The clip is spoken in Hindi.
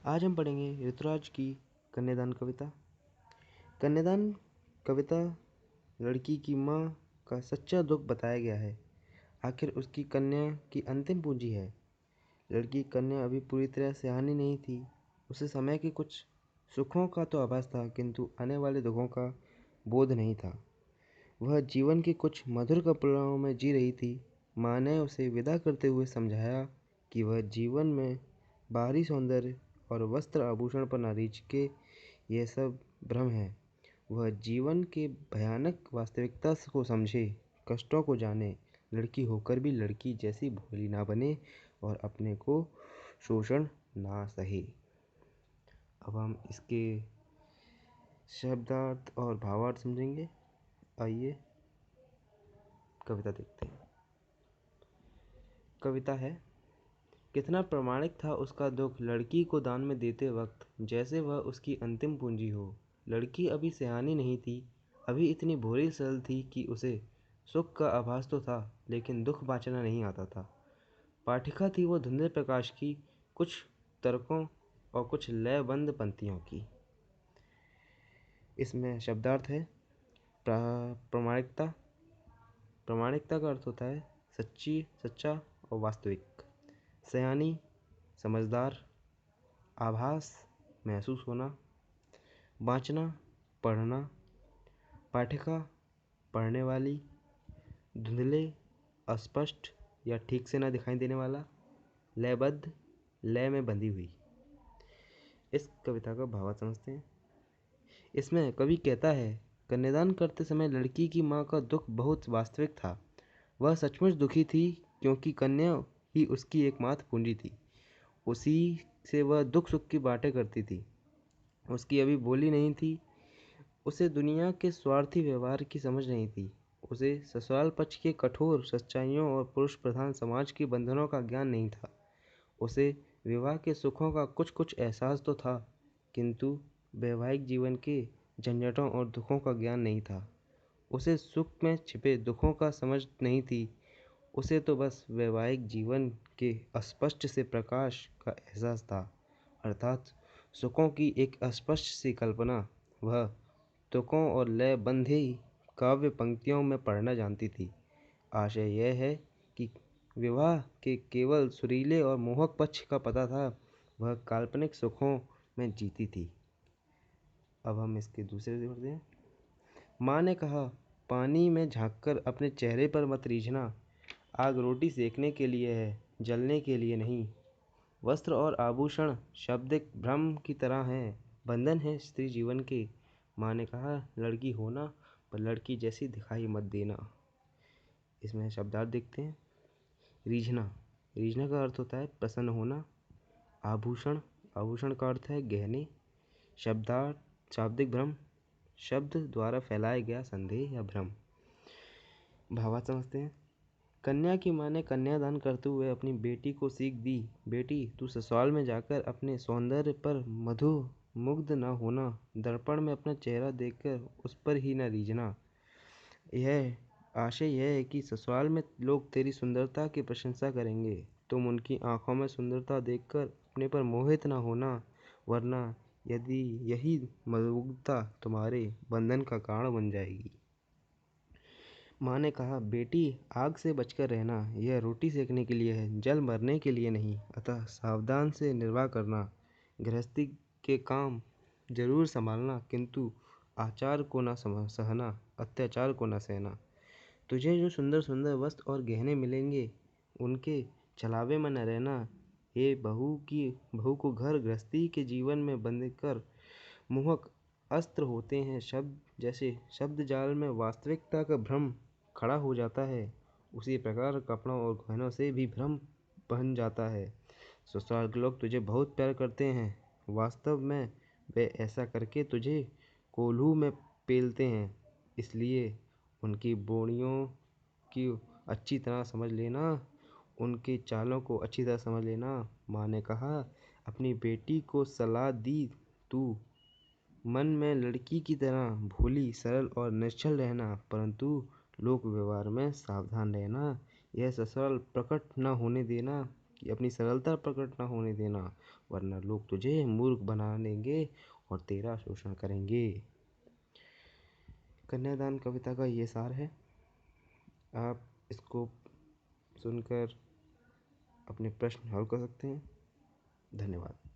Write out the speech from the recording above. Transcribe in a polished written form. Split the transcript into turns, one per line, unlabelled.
आज हम पढ़ेंगे ऋतुराज की कन्यादान कविता। कन्यादान कविता लड़की की माँ का सच्चा दुख बताया गया है। आखिर उसकी कन्या की अंतिम पूंजी है। लड़की कन्या अभी पूरी तरह सयानी नहीं थी। उसे समय के कुछ सुखों का तो आभास था, किंतु आने वाले दुखों का बोध नहीं था। वह जीवन के कुछ मधुर कपड़ों में जी रही थी। माँ ने उसे विदा करते हुए समझाया कि वह जीवन में बाहरी सौंदर्य और वस्त्र आभूषण पर न रीझके, यह सब भ्रम है। वह जीवन के भयानक वास्तविकता को समझे, कष्टों को जाने, लड़की होकर भी लड़की जैसी भोली ना बने और अपने को शोषण ना सहे। अब हम इसके शब्दार्थ और भावार्थ समझेंगे। आइए कविता देखते हैं। कविता है। कितना प्रामाणिक था उसका दुख लड़की को दान में देते वक्त, जैसे वह उसकी अंतिम पूंजी हो। लड़की अभी सयानी नहीं थी, अभी इतनी भोली सरल थी कि उसे सुख का आभास तो था, लेकिन दुख बाँचना नहीं आता था। पाठिका थी वो धुंधले प्रकाश की, कुछ तर्कों और कुछ लयबंद पंक्तियों की। इसमें शब्दार्थ है। प्रामाणिकता। प्रामाणिकता का अर्थ होता है सच्ची, सच्चा और वास्तविक। सयानी, समझदार। आभास, महसूस होना। बाँचना, पढ़ना। पाठिका, पढ़ने वाली। धुंधले, अस्पष्ट या ठीक से न दिखाई देने वाला। लयबद्ध, लय में बंधी हुई। इस कविता का भावार्थ समझते हैं। इसमें कवि कहता है, कन्यादान करते समय लड़की की माँ का दुख बहुत वास्तविक था। वह सचमुच दुखी थी, क्योंकि कन्या ही उसकी एकमात्र पूंजी थी। उसी से वह दुख सुख की बातें करती थी। उसकी अभी बोली नहीं थी। उसे दुनिया के स्वार्थी व्यवहार की समझ नहीं थी। उसे ससुराल पक्ष के कठोर सच्चाइयों और पुरुष प्रधान समाज के बंधनों का ज्ञान नहीं था। उसे विवाह के सुखों का कुछ कुछ एहसास तो था, किंतु वैवाहिक जीवन के झंझटों और दुखों का ज्ञान नहीं था। उसे सुख में छिपे दुखों का समझ नहीं थी। उसे तो बस वैवाहिक जीवन के अस्पष्ट से प्रकाश का एहसास था, अर्थात सुखों की एक अस्पष्ट सी कल्पना। वह तुकों और लय बंधे काव्य पंक्तियों में पढ़ना जानती थी। आशय यह है कि विवाह के केवल सुरीले और मोहक पक्ष का पता था। वह काल्पनिक सुखों में जीती थी। अब हम इसके दूसरे से पढ़ते हैं। माँ ने कहा, पानी में झांककर अपने चेहरे पर मत रीझना। आग रोटी सेकने के लिए है, जलने के लिए नहीं। वस्त्र और आभूषण शाब्दिक भ्रम की तरह हैं, बंधन है स्त्री जीवन के। माँ ने कहा, लड़की होना पर लड़की जैसी दिखाई मत देना। इसमें शब्दार्थ देखते हैं। रीझना। रीझना का अर्थ होता है प्रसन्न होना। आभूषण। आभूषण का अर्थ है गहने। शब्दार्थ शाब्दिक भ्रम, शब्द द्वारा फैलाया गया संदेह या भ्रम। भावार्थ समझते हैं। कन्या की माँ ने कन्यादान करते हुए अपनी बेटी को सीख दी, बेटी तू ससुराल में जाकर अपने सौंदर्य पर मधु मुग्ध न होना। दर्पण में अपना चेहरा देखकर उस पर ही न रीझना। यह आशय यह है कि ससुराल में लोग तेरी सुंदरता की प्रशंसा करेंगे। तुम उनकी आंखों में सुंदरता देखकर अपने पर मोहित न होना, वरना यदि यही मुग्धता तुम्हारे बंधन का कारण बन जाएगी। माँ ने कहा, बेटी आग से बचकर रहना। यह रोटी सेकने के लिए है, जल मरने के लिए नहीं। अतः सावधान से निर्वाह करना। गृहस्थी के काम जरूर संभालना, किंतु आचार को न सहना, अत्याचार को न सहना। तुझे जो सुंदर सुंदर वस्त्र और गहने मिलेंगे, उनके छलावे में न रहना। हे बहू को घर गृहस्थी के जीवन में बंधकर मोहक अस्त्र होते हैं। शब्द जैसे शब्द जाल में वास्तविकता का भ्रम खड़ा हो जाता है, उसी प्रकार कपड़ों और गहनों से भी भ्रम बन जाता है। ससुराल के लोग तुझे बहुत प्यार करते हैं, वास्तव में वे ऐसा करके तुझे कोल्हू में पेलते हैं। इसलिए उनकी बोलियों की अच्छी तरह समझ लेना, उनके चालों को अच्छी तरह समझ लेना। माँ ने कहा, अपनी बेटी को सलाह दी, तू मन में लड़की की तरह भोली, सरल और निश्चल रहना, परंतु लोक व्यवहार में सावधान रहना। यह ससुराल प्रकट न होने देना कि अपनी सरलता प्रकट ना होने देना, वरना लोग तुझे मूर्ख बना देंगे और तेरा शोषण करेंगे। कन्यादान कविता का ये सार है। आप इसको सुनकर अपने प्रश्न हल कर सकते हैं। धन्यवाद।